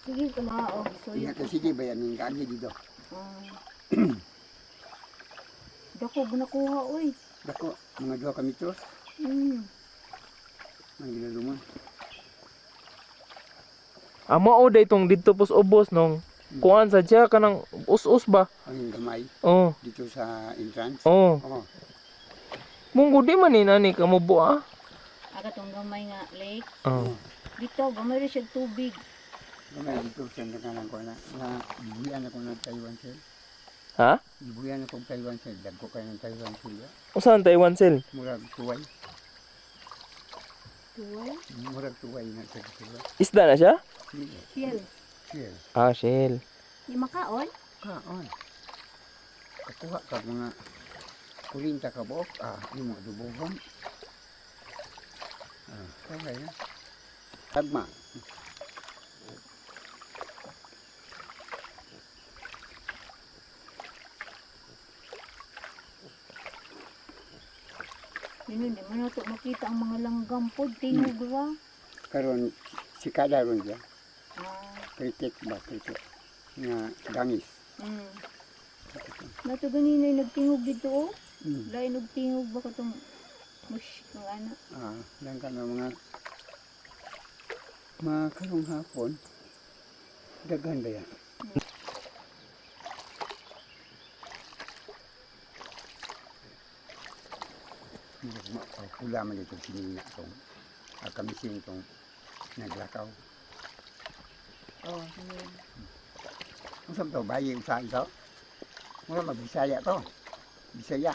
Sige ka na, o. So, Ingat ka sige, bayanin ka agad dito. Dako, nakuha, oy. Dako, mga 2 metros. Ang ginaluman. Amo o day tong dito pos ubos nung kuan sa diya kanang us-us ba? Ang gamay Oh. dito sa entrance. Oh. Oo. Munggo di man ni nani kamubo ah. Aga tong gamay nga lake. Oh. Dito, gamay rin siya tubig. Gamay dito sa nakalang ko na ibuyan ako ng Taiwan Cell. Ha? Ibuyan ako ng Taiwan Cell. Dagko kayo ng Taiwan Cell. Usahan Taiwan cell? Murag tuway. Tuway? Murag tuway na sa tuway. Isda na siya? Shell. Shell. Ah, shell. Di makaon? Kaon. Kakuha ka mga kurinta ka buok. Yung mga dubuhon. Okay na. Tagma. Yun, di man nato makita ang mga langgam po. Tingog ba? Karon si kada ron dyan. Ah. Kritik ba? Kritik. Nga gangis. Nato ganina yung nagtingog dito, oh. Hmm. Lain nagtingog ba ka itong mush ng ano? Lang ka na mga karong hapon. Daghan ba yan? Pula man ito sinina itong kamisin itong naglakaw. Yun. Ang sabi ito, bayi usahan ito. Mga magbisaya ito. Bisaya.